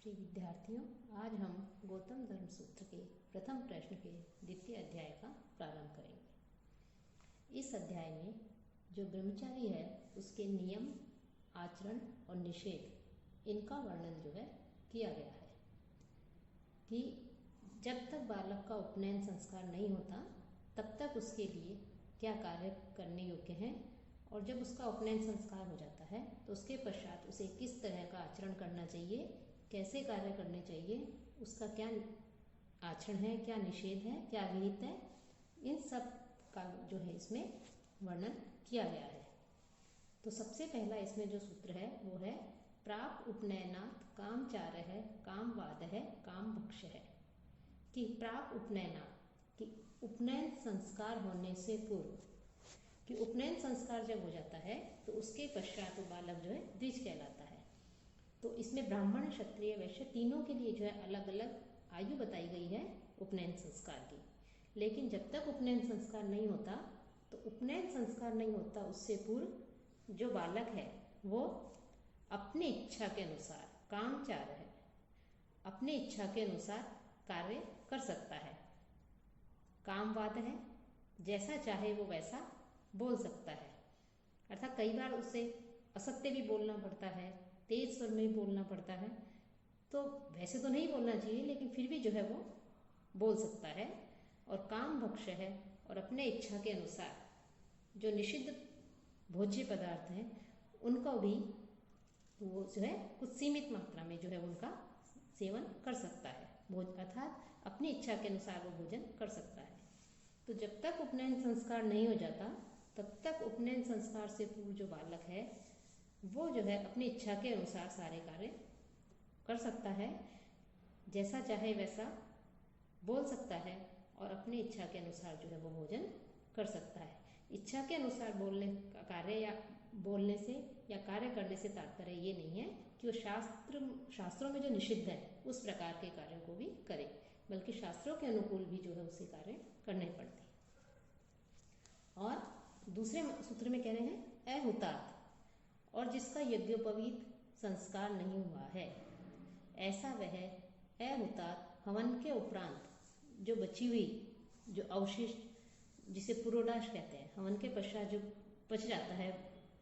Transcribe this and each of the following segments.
प्रिय विद्यार्थियों, आज हम गौतम धर्म सूत्र के प्रथम प्रश्न के द्वितीय अध्याय का प्रारंभ करेंगे। इस अध्याय में जो ब्रह्मचारी है उसके नियम, आचरण और निषेध इनका वर्णन जो है किया गया है कि जब तक बालक का उपनयन संस्कार नहीं होता तब तक उसके लिए क्या कार्य करने योग्य हैं, और जब उसका उपनयन संस्कार हो जाता है तो उसके पश्चात उसे किस तरह का आचरण करना चाहिए, कैसे कार्य करने चाहिए, उसका क्या आचरण है, क्या निषेध है, क्या विहित है, इन सब का जो है इसमें वर्णन किया गया है। तो सबसे पहला इसमें जो सूत्र है वो है प्राक उपनयनात् कामचार है, कामवाद है, काम भक्ष है। कि प्राक उपनयनात् कि उपनयन संस्कार होने से पूर्व, कि उपनयन संस्कार जब हो जाता है तो उसके पश्चात वो बालक जो है द्विज कहलाता है। तो इसमें ब्राह्मण, क्षत्रिय, वैश्य तीनों के लिए जो है अलग अलग आयु बताई गई है उपनयन संस्कार की। लेकिन जब तक उपनयन संस्कार नहीं होता तो उपनयन संस्कार नहीं होता उससे पूर्व जो बालक है वो अपनी इच्छा के अनुसार, कामचार है, अपनी इच्छा के अनुसार कार्य कर सकता है। कामवाद है, जैसा चाहे वो वैसा बोल सकता है। अर्थात कई बार उससे असत्य भी बोलना पड़ता है, तेज स्वर में भी बोलना पड़ता है, तो वैसे तो नहीं बोलना चाहिए लेकिन फिर भी जो है वो बोल सकता है। और काम भक्ष है, और अपने इच्छा के अनुसार जो निषिद्ध भोज्य पदार्थ हैं उनको भी वो जो है कुछ सीमित मात्रा में जो है उनका सेवन कर सकता है। अर्थात अपनी इच्छा के अनुसार वो भोजन कर सकता है। तो जब तक उपनयन संस्कार नहीं हो जाता तब तक उपनयन संस्कार से पूर्व जो बालक है वो जो है अपनी इच्छा के अनुसार सारे कार्य कर सकता है, जैसा चाहे वैसा बोल सकता है, और अपनी इच्छा के अनुसार जो है वो भोजन कर सकता है। इच्छा के अनुसार बोलने का कार्य या बोलने से या कार्य करने से तात्पर्य ये नहीं है कि वो शास्त्रों में जो निषिद्ध है उस प्रकार के कार्यों को भी करे, बल्कि शास्त्रों के अनुकूल भी जो है उसे कार्य करने पड़ते। और दूसरे सूत्र में कह रहे हैं अहुतात, और जिसका यज्ञोपवीत संस्कार नहीं हुआ है, ऐसा वह अहुतात हवन के उपरांत जो बची हुई जो अवशिष्ट, जिसे पुरोडाश कहते हैं, हवन के पश्चात जो बच जाता है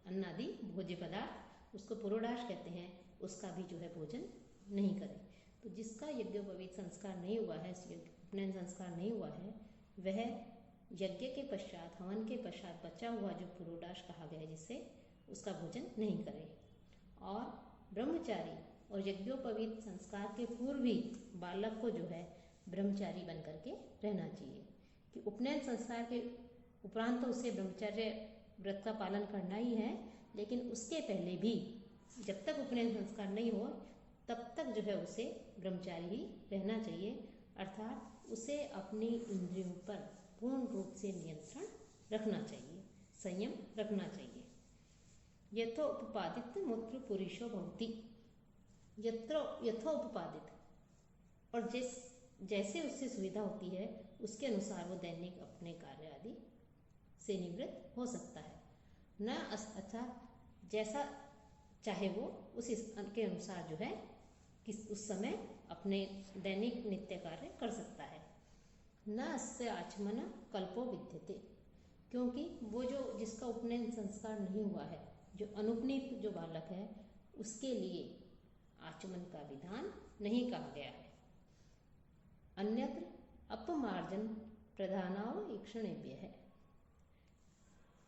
अन्न आदि भोज्य पदार्थ, उसको पुरोडाश कहते हैं, उसका भी जो है भोजन नहीं करे। तो जिसका यज्ञोपवीत संस्कार नहीं हुआ है, उपनयन संस्कार नहीं हुआ है, वह यज्ञ के पश्चात, हवन के पश्चात बचा हुआ जो पुरोडाश कहा गया है जिससे, उसका भोजन नहीं करे। और ब्रह्मचारी और यज्ञोपवीत संस्कार के पूर्व भी बालक को जो है ब्रह्मचारी बन करके रहना चाहिए। कि उपनयन संस्कार के उपरांत तो उसे ब्रह्मचर्य व्रत का पालन करना ही है, लेकिन उसके पहले भी जब तक उपनयन संस्कार नहीं हो तब तक जो है उसे ब्रह्मचारी ही रहना चाहिए। अर्थात उसे अपनी इंद्रियों पर पूर्ण रूप से नियंत्रण रखना चाहिए, संयम रखना चाहिए। यथोपपादित मूत्र पुरुषो भवति, यथोपपादित, और जैसे उससे सुविधा होती है उसके अनुसार वो दैनिक अपने कार्य आदि से निवृत्त हो सकता है। न अर्थात जैसा चाहे वो उस के अनुसार जो है उस समय अपने दैनिक नित्य कार्य कर सकता है। न अस्य आचमन कल्पो विद्यते, क्योंकि वो जो जिसका उपनयन संस्कार नहीं हुआ है, जो अनुपनीत जो बालक है, उसके लिए आचमन का विधान नहीं कहा गया है। अन्यत्र अपमार्जन प्रधानाव ईक्षणेभ्य है,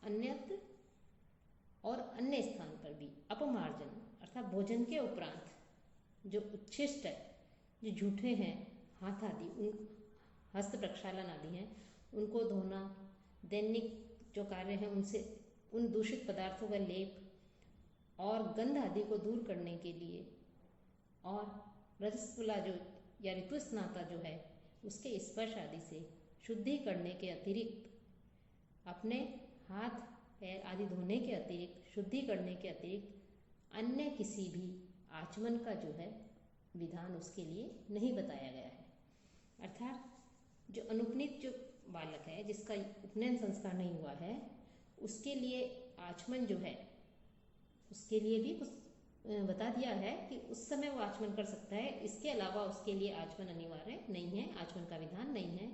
अन्यत्र और अन्य स्थान पर भी अपमार्जन अर्थात भोजन के उपरांत जो उच्छिष्ट है, जो झूठे हैं हाथ आदि, उन हस्त प्रक्षालन आदि हैं, उनको धोना, दैनिक जो कार्य है उनसे उन दूषित पदार्थों का लेप और गंध आदि को दूर करने के लिए, और रजस्वला जो या ऋतुस्नाता जो है उसके स्पर्श आदि से शुद्धि करने के अतिरिक्त, अपने हाथ पैर आदि धोने के अतिरिक्त, शुद्धि करने के अतिरिक्त अन्य किसी भी आचमन का जो है विधान उसके लिए नहीं बताया गया है। अर्थात जो अनुपनीत जो बालक है, जिसका उपनयन संस्कार नहीं हुआ है, उसके लिए आचमन जो है उसके लिए भी कुछ बता दिया है कि उस समय वो आचमन कर सकता है, इसके अलावा उसके लिए आचमन अनिवार्य नहीं है, आचमन का विधान नहीं है।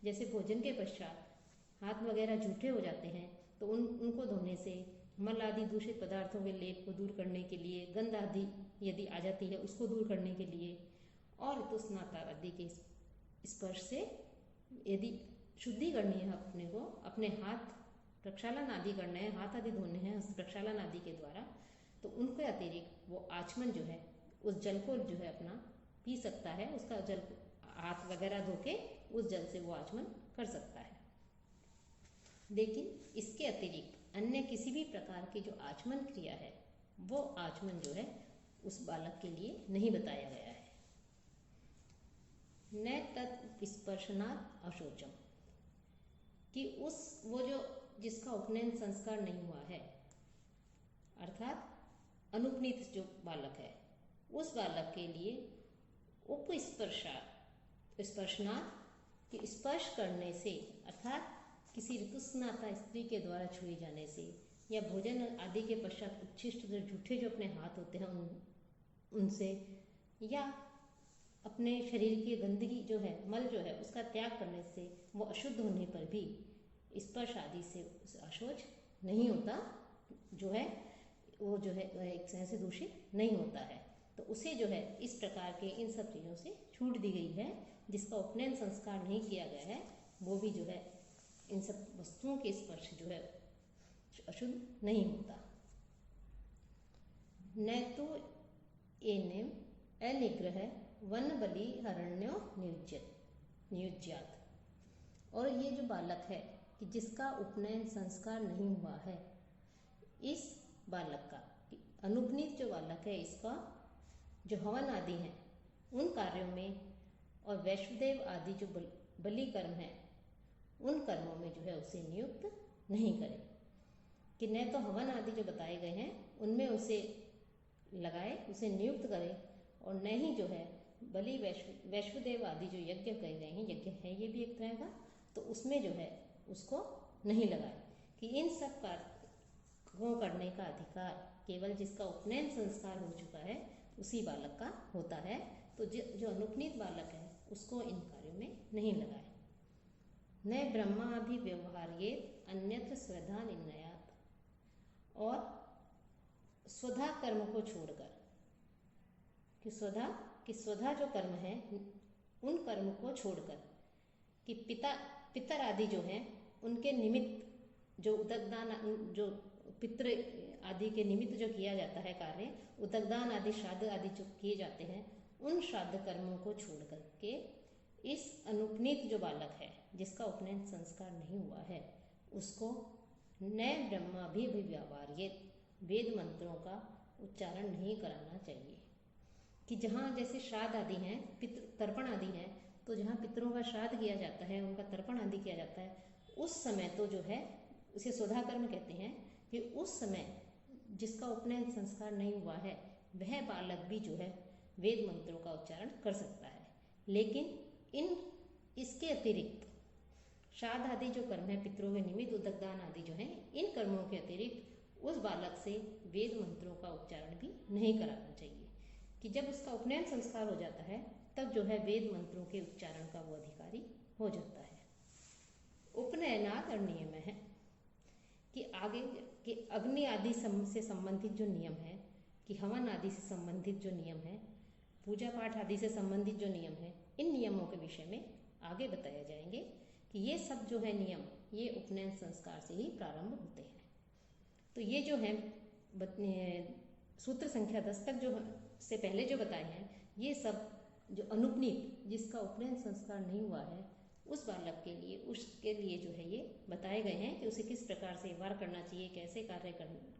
जैसे भोजन के पश्चात हाथ वगैरह जूठे हो जाते हैं तो उनको धोने से, मल आदि दूषित पदार्थों के लेप को दूर करने के लिए, गंध आदि यदि आ जाती है उसको दूर करने के लिए, और ऋतुस्नात आदि के स्पर्श से यदि शुद्धि करनी है अपने को, अपने हाथ प्रक्षालन आदि करना है, हाथ आदि धोने हैं प्रक्षालन आदि के द्वारा, तो उनके अतिरिक्त वो आचमन जो है उस जल को जो है अपना पी सकता है, उसका जल हाथ वगैरह धो के उस जल से वो आचमन कर सकता है। लेकिन इसके अतिरिक्त अन्य किसी भी प्रकार की जो आचमन क्रिया है वो आचमन जो है उस बालक के लिए नहीं बताया गया है। न तत् स्पर्शनात् अशोचम, कि उस वो जो जिसका उपनयन संस्कार नहीं हुआ है, अर्थात अनुपनीत जो बालक है, उस बालक के लिए स्पर्शनात् कि स्पर्श करने से, अर्थात किसी ऋतुस्नाता स्त्री के द्वारा छुए जाने से, या भोजन आदि के पश्चात उच्छिष्ट जो झूठे जो अपने हाथ होते हैं उनसे, या अपने शरीर की गंदगी जो है, मल जो है उसका त्याग करने से, वो अशुद्ध होने पर भी स्पर्श आदि से अशोच नहीं होता, जो है वो जो है एक तरह से दूषित नहीं होता है। तो उसे जो है इस प्रकार के इन सब चीज़ों से छूट दी गई है। जिसका उपनयन संस्कार नहीं किया गया है वो भी जो है इन सब वस्तुओं के स्पर्श जो है अशुद्ध नहीं होता। न तो एनेम अनिग्रह वन बलि हरण्यो नियुज्यात, और ये जो बालक है कि जिसका उपनयन संस्कार नहीं हुआ है, इस बालक का अनुपनीत जो बालक है, इसका जो हवन आदि हैं उन कार्यों में और वैश्वदेव आदि जो बलि कर्म है उन कर्मों में जो है उसे नियुक्त नहीं करे, कि न तो हवन आदि जो बताए गए हैं उनमें उसे लगाए, उसे नियुक्त करे, और न ही जो है बलि वैश्वदेव आदि जो यज्ञ कहे गए हैं, यज्ञ है ये भी एक तरह का, तो उसमें जो है उसको नहीं लगाए। कि इन सब कार्यों करने का अधिकार केवल जिसका उपनयन संस्कार हो चुका है उसी बालक का होता है। तो जो अनुपनीत बालक है उसको इन कार्यों में नहीं लगाए। न ब्रह्माभिव्यवहार्ये अन्यत्र स्वधा निर्णयात, और स्वधा कर्म को छोड़कर, कि स्वधा जो कर्म है उन कर्म को छोड़कर, कि पितर आदि जो हैं उनके निमित्त जो उदकदान, जो पितृ आदि के निमित्त जो किया जाता है कार्य, उदकदान आदि श्राद्ध आदि जो किए जाते हैं, उन श्राद्ध कर्मों को छोड़ करके इस अनुपनीत जो बालक है जिसका उपनयन संस्कार नहीं हुआ है उसको न ब्रह्माभिव्यवहार्ये, वेद मंत्रों का उच्चारण नहीं कराना चाहिए। कि जहाँ जैसे श्राद्ध आदि हैं, पितृ तर्पण आदि हैं, तो जहाँ पितरों का श्राद्ध किया जाता है, उनका तर्पण आदि किया जाता है, उस समय तो जो है उसे स्वधा कर्म कहते हैं, कि उस समय जिसका उपनयन संस्कार नहीं हुआ है वह बालक भी जो है वेद मंत्रों का उच्चारण कर सकता है। लेकिन इसके अतिरिक्त श्राद्ध आदि जो कर्म है, पितरों के निमित्त उदकदान आदि जो हैं, इन कर्मों के अतिरिक्त उस बालक से वेद मंत्रों का उच्चारण भी नहीं कराना चाहिए। कि जब उसका उपनयन संस्कार हो जाता है तब जो है वेद मंत्रों के उच्चारण का वो अधिकारी हो जाता है। उपनयनात् और नियम है कि आगे कि अग्नि आदि से संबंधित जो नियम है, कि हवन आदि से संबंधित जो नियम है, पूजा पाठ आदि से संबंधित जो नियम है, इन नियमों के विषय में आगे बताया जाएंगे। कि ये सब जो है नियम, ये उपनयन संस्कार से ही प्रारंभ होते हैं। तो ये जो है सूत्र संख्या 10 तक जो से पहले जो बताए हैं, ये सब जो अनुपनीत जिसका उपनयन संस्कार नहीं हुआ है उस बालक के लिए, उसके लिए जो है ये बताए गए हैं कि उसे किस प्रकार से व्यवहार करना चाहिए, कैसे कार्य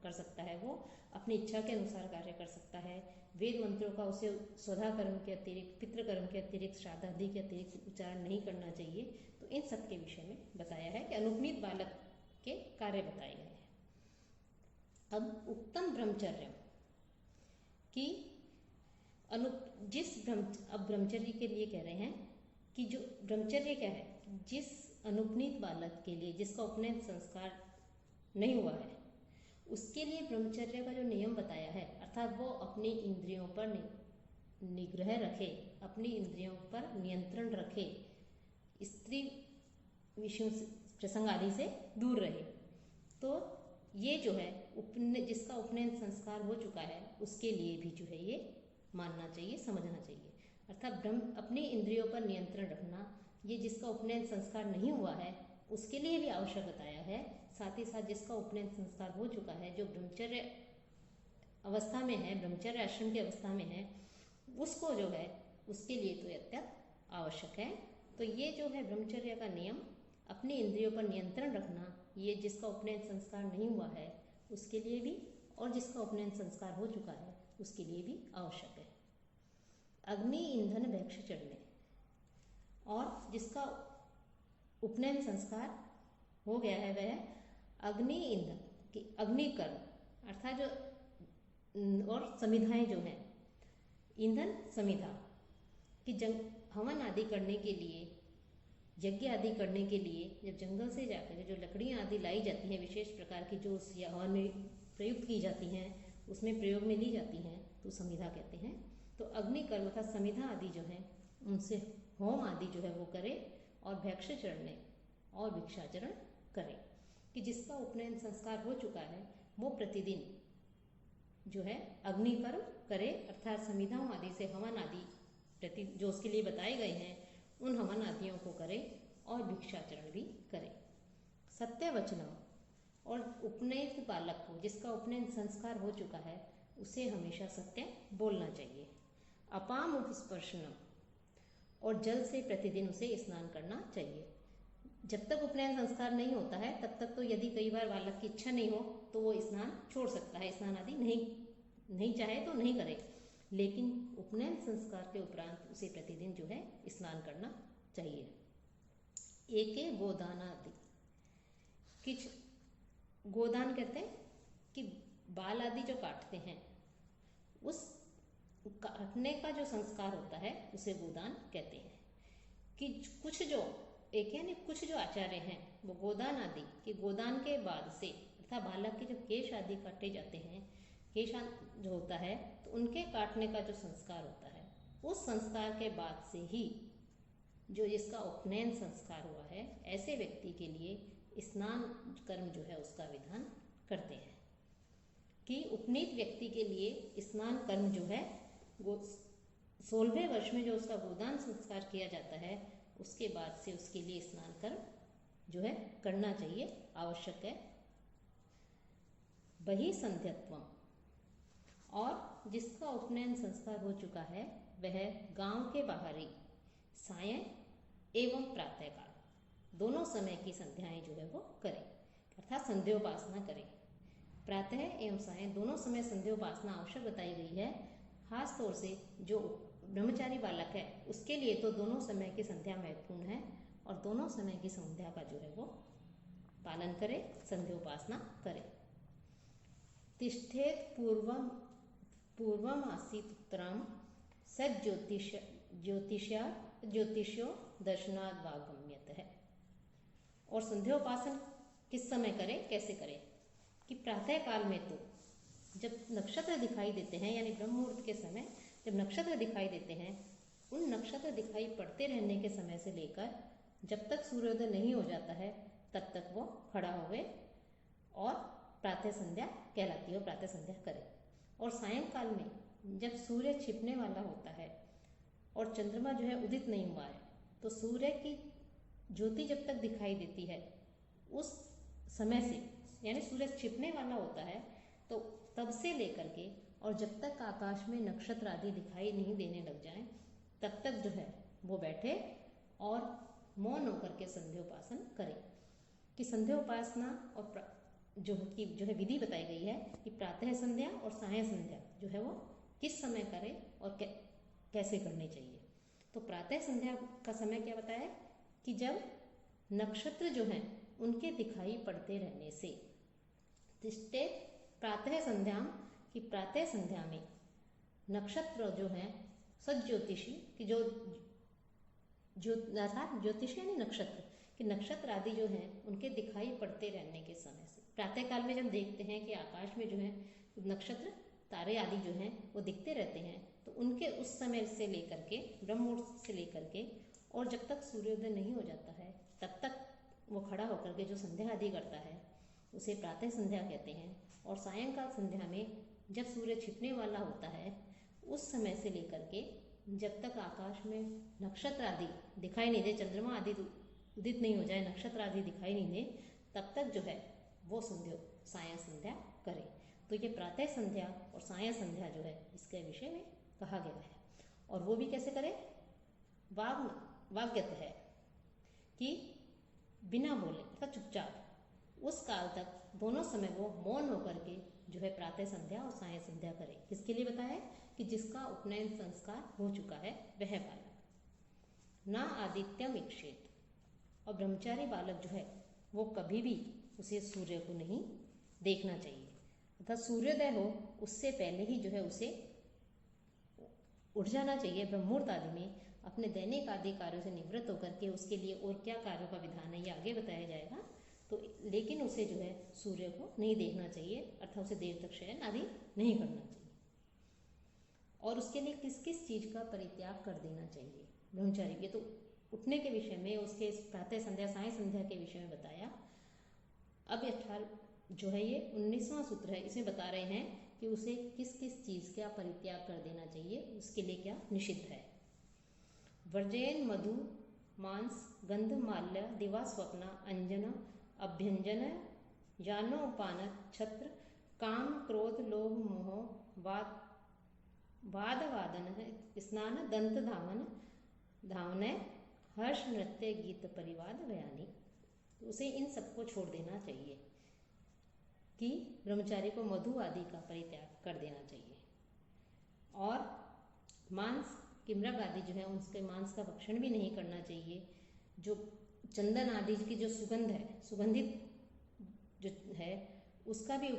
कर सकता है, वो अपनी इच्छा के अनुसार कार्य कर सकता है। वेद मंत्रों का उसे स्वधा कर्म के अतिरिक्त, पितृकर्म के अतिरिक्त, श्राद्ध आदि के अतिरिक्त उच्चारण नहीं करना चाहिए। तो इन सब के विषय में बताया है कि अनुपनीत बालक के कार्य बताए गए हैं। अब उत्तम ब्रह्मचर्य की अब ब्रह्मचर्य के लिए कह रहे हैं कि जो ब्रह्मचर्य क्या है, जिस अनुपनीत बालक के लिए जिसका उपनयन संस्कार नहीं हुआ है उसके लिए ब्रह्मचर्य का जो नियम बताया है, अर्थात वो अपनी इंद्रियों पर निग्रह रखे, अपनी इंद्रियों पर नियंत्रण रखे, स्त्री विषयों से, प्रसंग आदि से दूर रहे। तो ये जो है जिसका उपनयन संस्कार हो चुका है उसके लिए भी जो है ये मानना चाहिए, समझना चाहिए। अर्थात अपनी इंद्रियों पर नियंत्रण रखना, ये जिसका उपनयन संस्कार नहीं हुआ है उसके लिए भी आवश्यक बताया है। साथ ही साथ जिसका उपनयन संस्कार हो चुका है, जो ब्रह्मचर्य अवस्था में है, ब्रह्मचर्य आश्रम की अवस्था में है, उसको जो है उसके लिए तो अत्यंत आवश्यक है। तो ये जो है ब्रह्मचर्य का नियम, अपनी इंद्रियों पर नियंत्रण रखना, ये जिसका उपनयन संस्कार नहीं हुआ है उसके लिए भी, और जिसका उपनयन संस्कार हो चुका है उसके लिए भी आवश्यक है। अग्नि ईंधन भैक्ष चढ़ने, और जिसका उपनयन संस्कार हो गया है वह अग्नि ईंधन की अग्निकर्म अर्थात जो और समिधाएं जो हैं, ईंधन समिधा कि हवन आदि करने के लिए, यज्ञ आदि करने के लिए जब जंगल से जाकर जो लकड़ियाँ आदि लाई जाती हैं, विशेष प्रकार की जो उस हवन में प्रयुक्त की जाती हैं, उसमें प्रयोग में ली जाती हैं, तो समिधा कहते हैं। तो अग्निकर्म तथा समिधा आदि जो है उनसे होम आदि जो है वो करे, और भैक्ष चढ़ने और भिक्षाचरण करे। कि जिसका उपनयन संस्कार हो चुका है वो प्रतिदिन जो है अग्निकर्म करे, अर्थात समिधाओं आदि से हवन आदि जो उसके लिए बताए गए हैं उन हवन आदियों को करे, और भिक्षाचरण भी करे। सत्य वचनम, और उपनयित बालक को, जिसका उपनयन संस्कार हो चुका है, उसे हमेशा सत्य बोलना चाहिए। अपाम उपस्पर्शनम, और जल से प्रतिदिन उसे स्नान करना चाहिए। जब तक उपनयन संस्कार नहीं होता है तब तक तो यदि कई बार बालक की इच्छा नहीं हो तो वो स्नान छोड़ सकता है, स्नान आदि नहीं चाहे तो नहीं करे, लेकिन उपनयन संस्कार के उपरांत उसे प्रतिदिन जो है स्नान करना चाहिए। एके गोदान आदि, किच गोदान कहते हैं कि बाल आदि जो काटते हैं, उस काटने का जो संस्कार होता है उसे गोदान कहते हैं। कि कुछ जो एक यानी कुछ जो आचार्य हैं वो गोदान आदि कि गोदान के बाद से, अर्थात बालक के जो केश आदि काटे जाते हैं, केश जो होता है, तो उनके काटने का जो संस्कार होता है, उस संस्कार के बाद से ही जो जिसका उपनयन संस्कार हुआ है, ऐसे व्यक्ति के लिए स्नान कर्म जो है उसका विधान करते हैं। कि उपनीत व्यक्ति के लिए स्नान कर्म जो है वो 16वें वर्ष में जो उसका गोदान संस्कार किया जाता है उसके बाद से उसके लिए स्नान कर्म जो है करना चाहिए, आवश्यक है। बही संध्यत्वम, और जिसका उपनयन संस्कार हो चुका है वह गांव के बाहरी सायं एवं प्रातःकाल दोनों समय की संध्याएं जो है वो करे, अर्थात संध्योपासना करे। प्रातः एवं सायं दोनों समय संध्योपासना आवश्यक बताई गई है। खास तौर से जो ब्रह्मचारी बालक है उसके लिए तो दोनों समय की संध्या महत्वपूर्ण है, और दोनों समय की संध्या का जो है वो पालन करे, संध्योपासना करे। तिष्ठेत पूर्वम आसीत उत्तरम सद ज्योतिष्यो दर्शनाद वागम्यत है। और संध्योपासन किस समय करे, कैसे करे? कि प्रातः काल में तो जब नक्षत्र दिखाई देते हैं, यानी ब्रह्म मुहूर्त के समय जब नक्षत्र दिखाई देते हैं, उन नक्षत्र दिखाई पड़ते रहने के समय से लेकर जब तक सूर्योदय नहीं हो जाता है तब तक वो खड़ा होवे और प्रातः संध्या कहलाती है, प्रातः संध्या करे। और सायंकाल में जब सूर्य छिपने वाला होता है और चंद्रमा जो है उदित नहीं हुआ है, तो सूर्य की ज्योति जब तक दिखाई देती है उस समय से, यानी सूर्य छिपने वाला होता है तो तब से लेकर के और जब तक आकाश में नक्षत्र आदि दिखाई नहीं देने लग जाएं तब तक जो है वो बैठे और मौन होकर के संध्योपासन करें। कि संध्योपासना और जो है विधि बताई गई है कि प्रातः संध्या और सायं संध्या जो है वो किस समय करें और कैसे करनी चाहिए। तो प्रातः संध्या का समय क्या बताया कि जब नक्षत्र जो हैं उनके दिखाई पड़ते रहने से, तिष्ठे प्रातः संध्या की प्रातः संध्या में नक्षत्र जो हैं सज्ज्योतिषी की जो अर्थात ज्योतिषी यानी नक्षत्र कि नक्षत्र आदि जो हैं उनके दिखाई पड़ते रहने के समय से, प्रातःकाल में जब देखते हैं कि आकाश में जो है नक्षत्र तारे आदि जो हैं वो दिखते रहते हैं, तो उनके उस समय से लेकर के ब्रह्म मुहूर्त से लेकर के और जब तक सूर्योदय नहीं हो जाता है तब तक वो खड़ा होकर के जो संध्या आदि करता है उसे प्रातः संध्या कहते हैं। और सायंकाल संध्या में जब सूर्य छिपने वाला होता है उस समय से लेकर के जब तक आकाश में नक्षत्र आदि दिखाई नहीं दे, चंद्रमा आदि उदित नहीं हो जाए, नक्षत्र आदि दिखाई नहीं दे, तब तक जो है वो सायं संध्या करे। तो ये प्रातः संध्या और सायं संध्या जो है इसके विषय में कहा गया है। और वो भी कैसे करे, वाग्यत है कि बिना बोले अर्थात चुपचाप उस काल तक दोनों समय वो मौन होकर के जो है प्रातः संध्या और सायं संध्या करे। किसके लिए बताया कि जिसका उपनयन संस्कार हो चुका है वह बालक। ना आदित्यम इक्षेत, और ब्रह्मचारी बालक जो है वो कभी भी उसे सूर्य को नहीं देखना चाहिए, अर्थात सूर्योदय हो उससे पहले ही जो है उसे उठ जाना चाहिए ब्रह्म मुहूर्त आदि में, अपने दैनिक आदि कार्यों से निवृत्त होकर के। उसके लिए और क्या कार्यों का विधान है ये आगे बताया जाएगा। तो लेकिन उसे जो है सूर्य को नहीं देखना चाहिए, अर्थात उसे देर तक शयन आदि नहीं करना चाहिए। और उसके लिए किस किस चीज का परित्याग कर देना चाहिए ब्रह्मचारी, ये तो उठने के विषय में, उसके प्रातः संध्या सायं संध्या के विषय में बताया। अब 18 जो है ये 19वां सूत्र है, इसमें बता रहे हैं कि उसे किस किस चीज का परित्याग कर देना चाहिए, उसके लिए क्या निषिद्ध है। वर्जयन मधु मांस गंध माल्य दिवा स्वप्न अंजन अभ्यंजन जानोपान छत्र काम क्रोध लोभ मोह वाद वादन स्नान दंत धावन हर्ष नृत्य गीत परिवाद बयानी। तो उसे इन सबको छोड़ देना चाहिए कि ब्रह्मचारी को मधु आदि का परित्याग कर देना चाहिए। और मांस कि मृग आदि जो है उसके मांस का भक्षण भी नहीं करना चाहिए। जो चंदन आदि की जो सुगंध है, सुगंधित जो है उसका भी,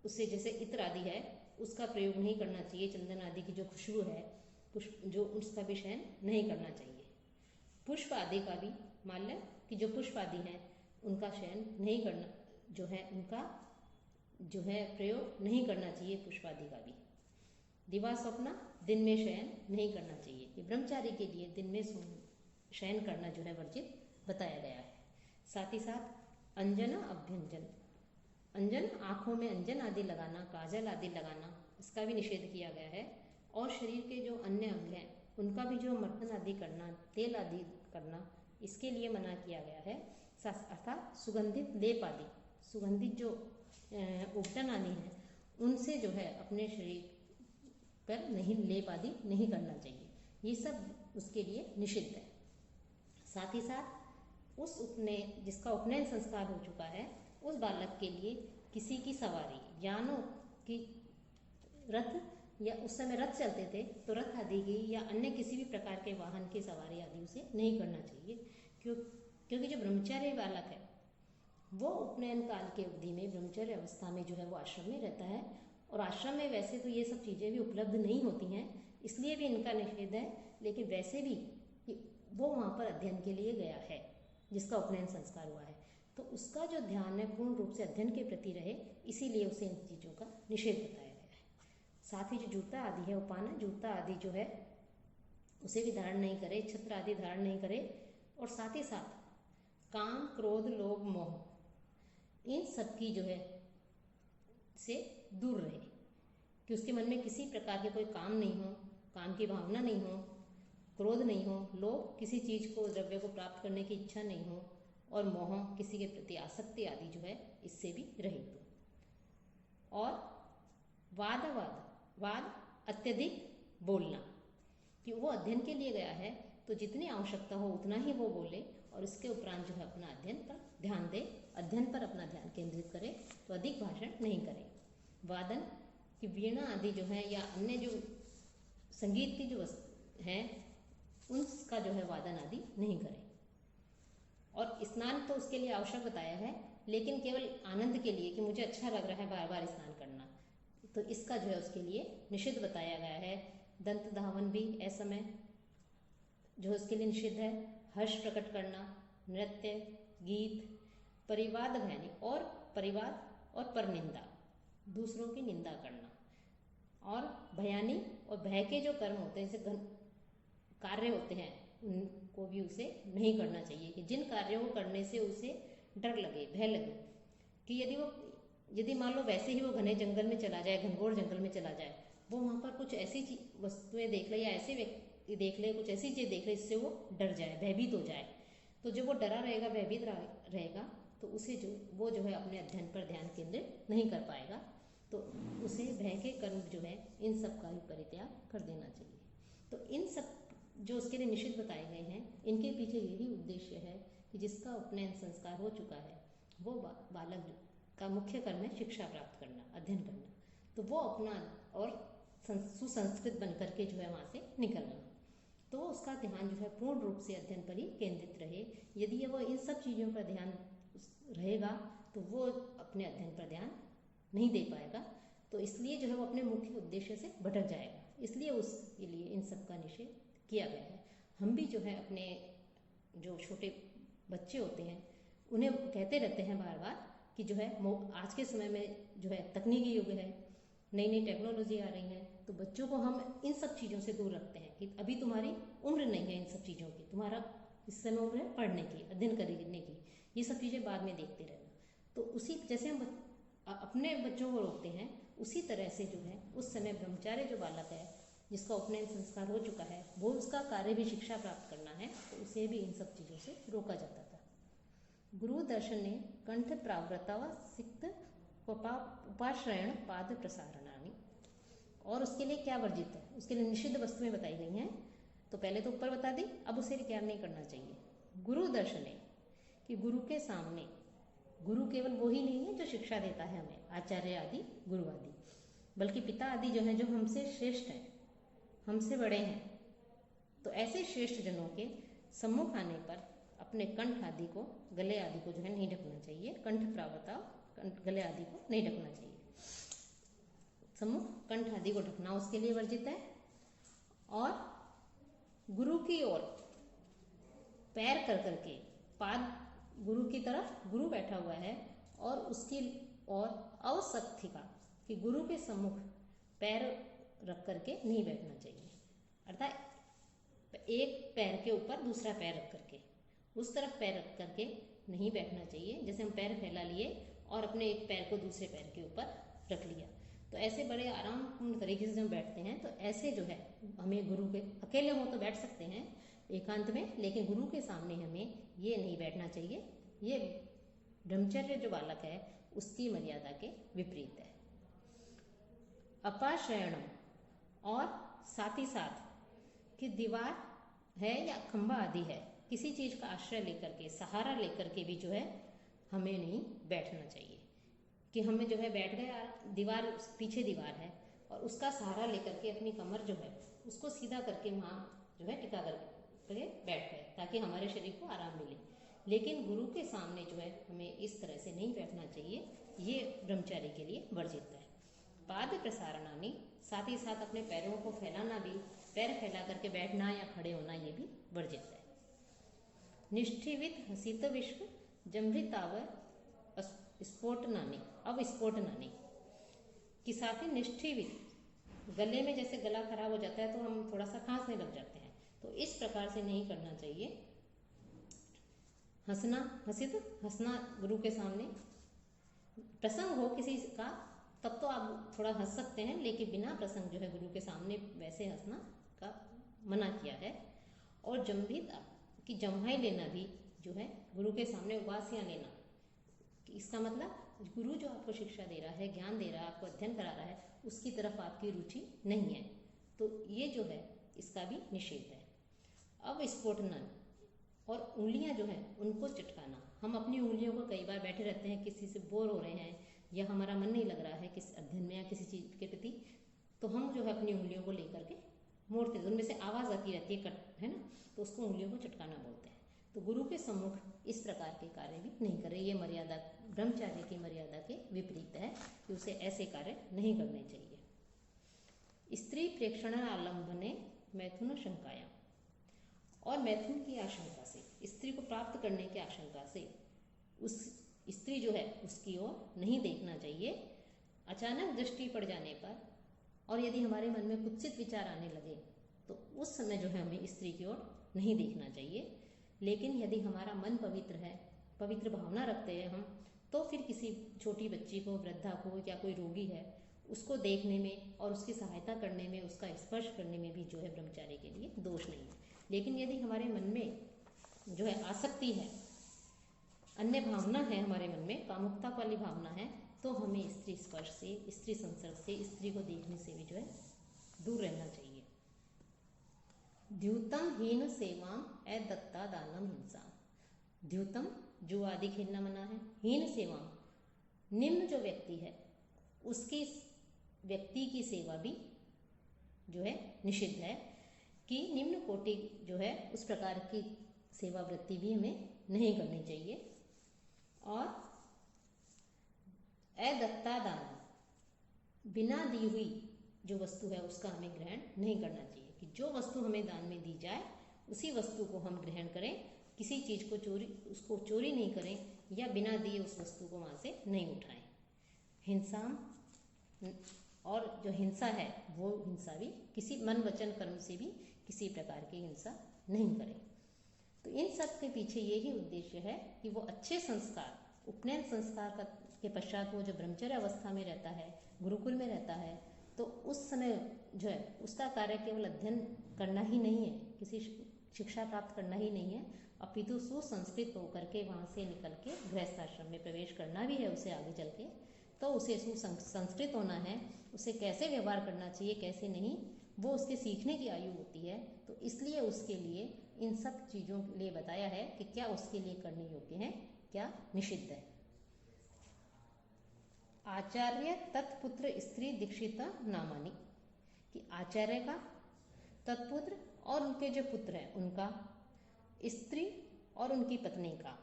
उससे जैसे इत्र आदि है उसका प्रयोग नहीं करना चाहिए। चंदन आदि की जो खुशबू है पुष्प जो, उसका भी शयन नहीं करना चाहिए। पुष्प आदि का भी, माल्य कि जो पुष्प आदि हैं उनका शयन नहीं करना, जो है उनका जो है प्रयोग नहीं करना चाहिए पुष्प आदि का भी। दिवा स्वप्न दिन में शयन नहीं करना चाहिए, ये ब्रह्मचारी के लिए दिन में शयन करना जो है वर्जित बताया गया है। साथ ही साथ अंजन अभ्यंजन, अंजन आँखों में अंजन आदि लगाना, काजल आदि लगाना, इसका भी निषेध किया गया है। और शरीर के जो अन्य अंग हैं उनका भी जो मर्दन आदि करना, तेल आदि करना, इसके लिए मना किया गया है। अर्थात सुगंधित लेप आदि, सुगंधित जो उपटन आदि हैं उनसे जो है अपने शरीर पर नहीं लेप आदि नहीं करना चाहिए, ये सब उसके लिए निषिद्ध है। साथ ही साथ उस जिसका उपनयन संस्कार हो चुका है उस बालक के लिए किसी की सवारी, यानों की, रथ या उस समय रथ चलते थे तो रथ आदि की या अन्य किसी भी प्रकार के वाहन की सवारी आदि उसे नहीं करना चाहिए। क्योंकि जो ब्रह्मचारी बालक है वो उपनयन काल के अवधि में ब्रह्मचर्य अवस्था में जो है वो आश्रम में रहता है, और आश्रम में वैसे तो ये सब चीज़ें भी उपलब्ध नहीं होती हैं, इसलिए भी इनका निषेध है। लेकिन वैसे भी वो वहाँ पर अध्ययन के लिए गया है, जिसका उपनयन संस्कार हुआ है, तो उसका जो ध्यान है पूर्ण रूप से अध्ययन के प्रति रहे, इसीलिए उसे इन चीज़ों का निषेध बताया गया है। साथ ही जो जूता आदि है, उपान जूता आदि जो है उसे भी धारण नहीं करे, छत्र आदि धारण नहीं करे। और साथ ही साथ काम क्रोध लोभ मोह इन सब की जो है से दूर रहे, कि उसके मन में किसी प्रकार के कोई काम नहीं हो, काम की भावना नहीं हो, क्रोध नहीं हो, लोभ किसी चीज को, द्रव्य को प्राप्त करने की इच्छा नहीं हो, और मोह किसी के प्रति आसक्ति आदि जो है इससे भी रहित हो। और वाद अत्यधिक बोलना, कि वो अध्ययन के लिए गया है तो जितनी आवश्यकता हो उतना ही वो बोले, और इसके उपरांत जो है अपना अध्ययन पर ध्यान दे, अध्ययन पर अपना ध्यान केंद्रित करे, तो अधिक भाषण नहीं करे। वादन कि वीणा आदि जो है या अन्य जो संगीत की जो वस्तु है उनका जो है वादन आदि नहीं करे। और स्नान तो उसके लिए आवश्यक बताया है, लेकिन केवल आनंद के लिए कि मुझे अच्छा लग रहा है बार बार स्नान करना, तो इसका जो है उसके लिए निषिद्ध बताया गया है। दंत धावन भी असमय जो उसके लिए निषिद्ध है। हर्ष प्रकट करना, नृत्य, गीत, परिवाद भयानी और परिवाद और परनिंदा, दूसरों की निंदा करना, और भयानी और भय के जो कर्म होते हैं, जैसे कार्य होते हैं, उनको भी उसे नहीं करना चाहिए। कि जिन कार्यों को करने से उसे डर लगे, भय लगे, कि यदि मान लो वैसे ही वो घने जंगल में चला जाए, घनघोर जंगल में चला जाए, वो वहाँ पर कुछ ऐसी वस्तुएं देख ले या ऐसे व्यक्ति देख ले, कुछ ऐसी चीज़ देख ले जिससे वो डर जाए, भयभीत हो जाए, तो जब वो डरा रहेगा, भयभीत रहेगा, तो उसे वो जो है अपने अध्ययन पर ध्यान केंद्रित नहीं कर पाएगा। तो उसे भय के कर्म जो है इन सब का ही परित्याग कर देना चाहिए। तो इन सब जो उसके लिए निषिद्ध बताए गए हैं, इनके पीछे यही उद्देश्य है कि जिसका उपनयन संस्कार हो चुका है, वो बालक का मुख्य कर्म है शिक्षा प्राप्त करना, अध्ययन करना। तो वो अपना और सुसंस्कृत बन करके जो है वहाँ से निकलना, तो उसका ध्यान जो है पूर्ण रूप से अध्ययन पर ही केंद्रित रहे। यदि वो इन सब चीज़ों पर ध्यान रहेगा तो वो अपने अध्ययन पर ध्यान नहीं दे पाएगा, तो इसलिए जो है वो अपने मुख्य उद्देश्य से भटक जाएगा। इसलिए उसके लिए इन सब का निषेध किया गया है। हम भी जो है अपने जो छोटे बच्चे होते हैं उन्हें कहते रहते हैं बार बार कि जो है आज के समय में जो है तकनीकी युग है, नई नई टेक्नोलॉजी आ रही है, तो बच्चों को हम इन सब चीज़ों से दूर रखते हैं कि अभी तुम्हारी उम्र नहीं है इन सब चीज़ों की, तुम्हारा इस समय उम्र है पढ़ने की, अध्ययन करने की, ये सब चीज़ें बाद में देखते रहना। तो उसी जैसे हम अपने बच्चों को रोकते हैं, उसी तरह से जो है उस समय ब्रह्मचारी जो बालक है जिसका उपनयन संस्कार हो चुका है, वो उसका कार्य भी शिक्षा प्राप्त करना है, तो उसे भी इन सब चीज़ों से रोका जाता था। गुरु दर्शने कंठ प्रावृता व सिक्त उपाश्रयण पाद प्रसारणानि। और उसके लिए क्या वर्जित है, उसके लिए निषिद्ध वस्तुएं बताई गई हैं। तो पहले तो ऊपर बता दी, अब उसे क्या नहीं करना चाहिए। गुरु दर्शने, कि गुरु के सामने, गुरु केवल वो ही नहीं है जो शिक्षा देता है हमें, आचार्य आदि, गुरु आदि, बल्कि पिता आदि जो हैं, जो हमसे श्रेष्ठ हैं, हमसे बड़े हैं, तो ऐसे श्रेष्ठ जनों के सम्मुख आने पर अपने कंठ आदि को, गले आदि को जो है नहीं ढकना चाहिए। कंठ प्रावृता, गले आदि को नहीं ढकना चाहिए, सम्मुख कंठ आदि को ढकना उसके लिए वर्जित है। और गुरु की ओर पैर कर करके, पाद गुरु की तरफ, गुरु बैठा हुआ है और उसकी ओर अवसक्थिका, कि गुरु के सम्मुख पैर रख करके नहीं बैठना चाहिए, अर्थात एक पैर के ऊपर दूसरा पैर रख करके, उस तरफ पैर रख करके नहीं बैठना चाहिए। जैसे हम पैर फैला लिए और अपने एक पैर को दूसरे पैर के ऊपर रख लिया, तो ऐसे बड़े आरामपूर्ण तरीके से जब बैठते हैं, तो ऐसे जो है हमें गुरु के, अकेले हो तो बैठ सकते हैं एकांत में, लेकिन गुरु के सामने हमें ये नहीं बैठना चाहिए। ये ब्रह्मचर्य जो बालक है उसकी मर्यादा के विपरीत है। अपाश्रयणम, और साथ ही साथ कि दीवार है या खंभा आदि है, किसी चीज़ का आश्रय लेकर के, सहारा लेकर के भी जो है हमें नहीं बैठना चाहिए। कि हमें जो है बैठ गए, दीवार, पीछे दीवार है और उसका सहारा लेकर के अपनी कमर जो है उसको सीधा करके वहाँ जो है टिका करके बैठ गए, ताकि हमारे शरीर को आराम मिले। लेकिन गुरु के सामने जो है हमें इस तरह से नहीं बैठना चाहिए, ये ब्रह्मचारी के लिए वर्जित है। पाद प्रसारणानि, साथ ही साथ अपने पैरों को फैलाना भी, पैर फैला करके बैठना या खड़े होना, ये भी वर्जित है। निष्ठिवित हसित विश्व जम्भिताव स्फोटनानि, अब स्फोटनानि, कि साथ ही निष्ठिवित, गले में जैसे गला खराब हो जाता है तो हम थोड़ा सा खांसने लग जाते हैं, तो इस प्रकार से नहीं करना चाहिए। हंसना, हसित हंसना गुरु के सामने, प्रसंग हो किसी का तब तो आप थोड़ा हंस सकते हैं, लेकिन बिना प्रसंग जो है गुरु के सामने वैसे हंसना का मना किया है। और जम्भित, कि जम्हाई लेना भी जो है गुरु के सामने, उपासियां लेना, इसका मतलब गुरु जो आपको शिक्षा दे रहा है, ज्ञान दे रहा है, आपको अध्ययन करा रहा है, उसकी तरफ आपकी रुचि नहीं है, तो ये जो है इसका भी निषेध है। अब स्फोटन, और उंगलियां जो है उनको चटकाना, हम अपनी उंगलियों को कई बार बैठे रहते हैं, किसी से बोर हो रहे हैं या हमारा मन नहीं लग रहा है किसी अध्ययन में या किसी चीज़ के प्रति, तो हम जो है अपनी उंगलियों को लेकर के मोड़ते हैं, उनमें से आवाज़ आती रहती है, कट है ना, तो उसको उंगलियों को चटकाना बोलते हैं। तो गुरु के सम्मुख इस प्रकार के कार्य भी नहीं करें, ये मर्यादा, ब्रह्मचार्य की मर्यादा के विपरीत है कि उसे ऐसे कार्य नहीं करने चाहिए। स्त्री प्रेक्षण आलम्बने मैथुन शंकाया, और मैथुन की आशंका से, स्त्री को प्राप्त करने की आशंका से उस स्त्री जो है उसकी ओर नहीं देखना चाहिए। अचानक दृष्टि पड़ जाने पर और यदि हमारे मन में कुत्सित विचार आने लगे तो उस समय जो है हमें स्त्री की ओर नहीं देखना चाहिए। लेकिन यदि हमारा मन पवित्र है, पवित्र भावना रखते हैं हम, तो फिर किसी छोटी बच्ची को, वृद्धा को या कोई रोगी है उसको देखने में और उसकी सहायता करने में, उसका स्पर्श करने में भी जो है ब्रह्मचारी के लिए दोष नहीं है। लेकिन यदि हमारे मन में जो है आसक्ति है, अन्य भावना है, हमारे मन में कामुकता वाली भावना है, तो हमें स्त्री स्पर्श से, स्त्री संसर्ग से, स्त्री को देखने से भी जो है दूर रहना चाहिए। द्यूतम हीन सेवाम अदत्ता दानम हिंसा। द्यूतम जो आदि खेलना मना है, हीन सेवाम निम्न जो व्यक्ति है उसकी व्यक्ति की सेवा भी जो है निषिद्ध है, कि निम्न कोटि जो है उस प्रकार की सेवा वृत्ति भी हमें नहीं करनी चाहिए। और अदत्ता दान, बिना दी हुई जो वस्तु है उसका हमें ग्रहण नहीं करना चाहिए, कि जो वस्तु हमें दान में दी जाए उसी वस्तु को हम ग्रहण करें, किसी चीज को उसको चोरी नहीं करें या बिना दिए उस वस्तु को वहां से नहीं उठाएं। हिंसा, और जो हिंसा है वो हिंसा भी किसी मन वचन कर्म से भी किसी प्रकार की हिंसा नहीं करें। तो इन सब के पीछे यही उद्देश्य है कि वो अच्छे संस्कार, उपनयन संस्कार के पश्चात वो जो ब्रह्मचर्य अवस्था में रहता है, गुरुकुल में रहता है, तो उस समय जो है उसका कार्य केवल अध्ययन करना ही नहीं है, किसी शिक्षा प्राप्त करना ही नहीं है, अपितु सुसंस्कृत होकर के वहाँ से निकल के गृहस्थ आश्रम में प्रवेश करना भी है उसे आगे चल के। तो उसे सुसंस्कृत होना है, उसे कैसे व्यवहार करना चाहिए, कैसे नहीं, वो उसके सीखने की आयु होती है। तो इसलिए उसके लिए इन सब चीज़ों के लिए बताया है कि क्या उसके लिए करने योग्य है, क्या निषिद्ध है। आचार्य तत्पुत्र स्त्री दीक्षिता नामानी, कि आचार्य का, तत्पुत्र और उनके जो पुत्र हैं उनका, स्त्री और उनकी पत्नी का,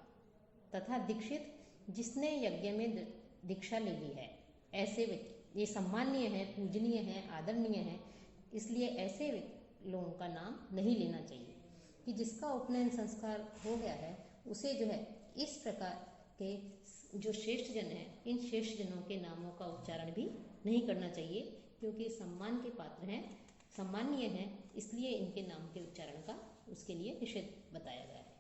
तथा दीक्षित जिसने यज्ञ में दीक्षा ले ली है, ऐसे ये सम्माननीय है, पूजनीय है, आदरणीय है, इसलिए ऐसे लोगों का नाम नहीं लेना चाहिए। कि जिसका उपनयन संस्कार हो गया है उसे जो है इस प्रकार के जो श्रेष्ठ जन हैं, इन श्रेष्ठ जनों के नामों का उच्चारण भी नहीं करना चाहिए, क्योंकि सम्मान के पात्र हैं, सम्माननीय हैं, इसलिए इनके नाम के उच्चारण का उसके लिए निषेध बताया गया है।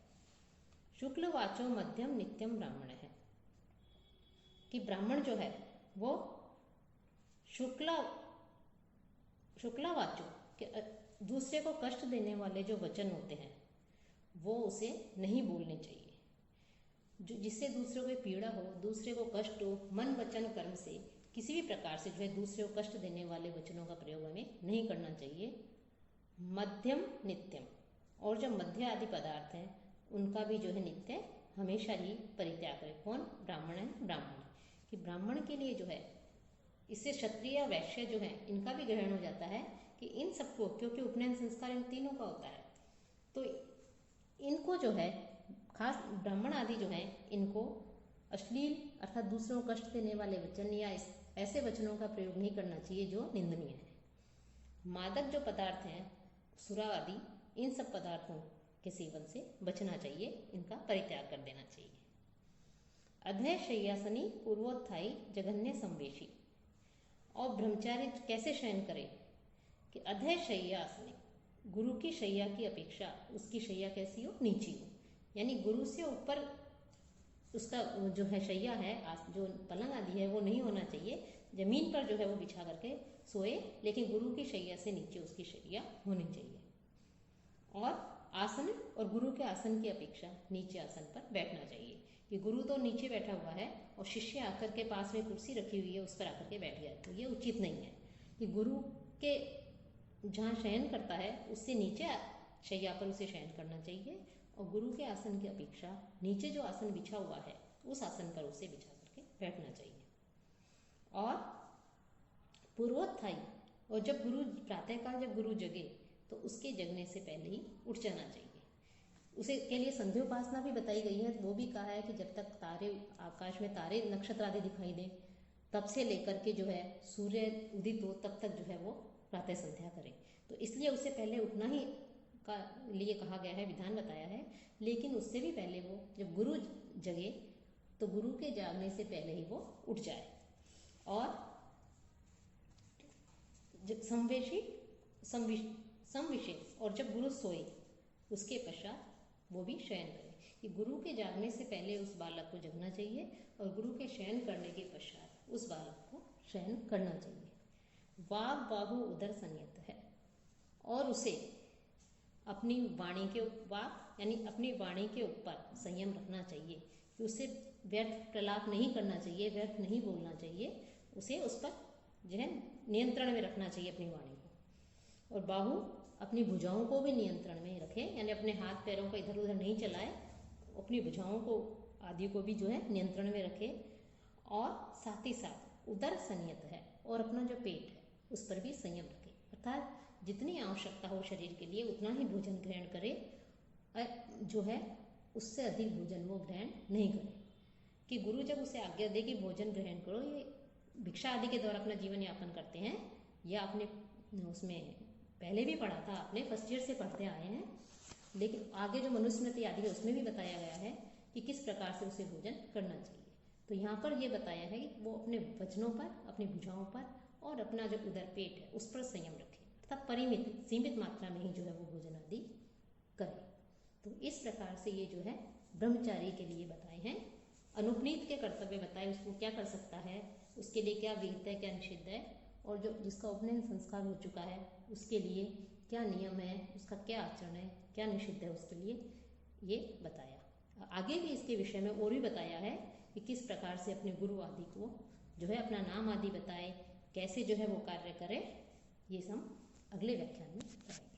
शुक्ल वाचो मध्यम नित्यम ब्राह्मण है, कि ब्राह्मण जो है वो शुक्ला वाचो कि दूसरे को कष्ट देने वाले जो वचन होते हैं वो उसे नहीं बोलने चाहिए, जो जिससे दूसरों को पीड़ा हो, दूसरे को कष्ट हो, मन वचन कर्म से किसी भी प्रकार से जो है दूसरे को कष्ट देने वाले वचनों का प्रयोग हमें नहीं करना चाहिए। मध्यम नित्यम, और जो मध्य आदि पदार्थ हैं उनका भी जो है नित्य हमेशा ही परित्याग करें। कौन? ब्राह्मण है, ब्राह्मण, कि ब्राह्मण के लिए जो है, इससे क्षत्रिय वैश्य जो है इनका भी ग्रहण हो जाता है, कि इन सबको, क्योंकि उपनयन संस्कार इन तीनों का होता है, तो इनको जो है खास ब्राह्मण आदि जो हैं इनको अश्लील अर्थात दूसरों को कष्ट देने वाले वचन या ऐसे वचनों का प्रयोग नहीं करना चाहिए जो निंदनीय है। मादक जो पदार्थ हैं, सुरा आदि, इन सब पदार्थों के सेवन से बचना चाहिए, इनका परित्याग कर देना चाहिए। अधय शय्यासनी पूर्वोत्थायी जघन्य संवेशी, और ब्रह्मचारी कैसे शयन करे? कि अधय शय्यासनी, गुरु की शैया की अपेक्षा उसकी शैया कैसी हो? नीची हो, यानी गुरु से ऊपर उसका जो है शैया है, जो पलंग आदि है वो नहीं होना चाहिए, जमीन पर जो है वो बिछा करके सोए, लेकिन गुरु की शैया से नीचे उसकी शैया होनी चाहिए। और आसन, और गुरु के आसन की अपेक्षा नीचे आसन पर बैठना चाहिए, कि गुरु तो नीचे बैठा हुआ है और शिष्य आकर के पास में कुर्सी रखी हुई है उस पर आकर के बैठ गया, तो ये उचित नहीं है। कि गुरु के जहाँ शयन करता है उससे नीचे शैया पर उसे शयन करना चाहिए, और गुरु के आसन की अपेक्षा नीचे जो आसन बिछा हुआ है उस आसन पर उसे बिछा करके बैठना चाहिए। और पूर्वोत्थायी, और जब गुरु प्रातःकाल जब गुरु जगे तो उसके जगने से पहले ही उठ जाना चाहिए। उसे के लिए संध्योपासना भी बताई गई है, वो भी कहा है कि जब तक तारे आकाश में, तारे नक्षत्र आदि दिखाई दे, तब से लेकर के जो है सूर्य उदित हो तब तक जो है वो प्रातः संध्या करें। तो इसलिए उससे पहले उठना ही का लिए कहा गया है, विधान बताया है। लेकिन उससे भी पहले वो जब गुरु जगे तो गुरु के जागने से पहले ही वो उठ जाए और समविशेष और जब गुरु सोए उसके पश्चात वो भी शयन करे। कि गुरु के जागने से पहले उस बालक को जगना चाहिए और गुरु के शयन करने के पश्चात उस बालक को शयन करना चाहिए। वाग बाहु उदर संयत है और उसे अपनी वाणी के वाक यानी अपनी वाणी के ऊपर संयम रखना चाहिए कि उसे व्यर्थ प्रलाप नहीं करना चाहिए, व्यर्थ नहीं बोलना चाहिए, उसे उस पर जो है नियंत्रण में रखना चाहिए अपनी वाणी को। और बाहु अपनी भुजाओं को भी नियंत्रण में रखे, यानी अपने हाथ पैरों को इधर उधर नहीं चलाए, अपनी भुजाओं को आदि को भी जो है नियंत्रण में रखे। और साथ ही साथ उदर संयत है और अपना जो पेट है उस पर भी संयम रखे, अर्थात जितनी आवश्यकता हो शरीर के लिए उतना ही भोजन ग्रहण करे, जो है उससे अधिक भोजन वो ग्रहण नहीं करे। कि गुरु जब उसे आज्ञा दे कि भोजन ग्रहण करो, ये भिक्षा आदि के द्वारा अपना जीवन यापन करते हैं, या आपने उसमें पहले भी पढ़ा था, आपने फर्स्ट ईयर से पढ़ते आए हैं, लेकिन आगे जो मनुस्मृति आदि है उसमें भी बताया गया है कि किस प्रकार से उसे भोजन करना चाहिए। तो यहाँ पर ये बताया है कि वो अपने वचनों पर, अपनी भुजाओं पर और अपना जो उदर पेट है उस पर संयम रखे, अर्थात परिमित सीमित मात्रा में ही जो है वो भोजन आदि करे। तो इस प्रकार से ये जो है ब्रह्मचारी के लिए बताए हैं। अनुपनीत के कर्तव्य बताए, उसको क्या कर सकता है, उसके लिए क्या विहित है, क्या निषिद्ध है, और जो जिसका उपनयन संस्कार हो चुका है उसके लिए क्या नियम है, उसका क्या आचरण है, क्या निषिद्ध है, उसके लिए ये बताया। आगे भी इसके विषय में और भी बताया है कि किस प्रकार से अपने गुरु आदि को जो है अपना नाम आदि बताए, कैसे जो है वो कार्य करे, ये सब अगले व्याख्यान में करेंगे।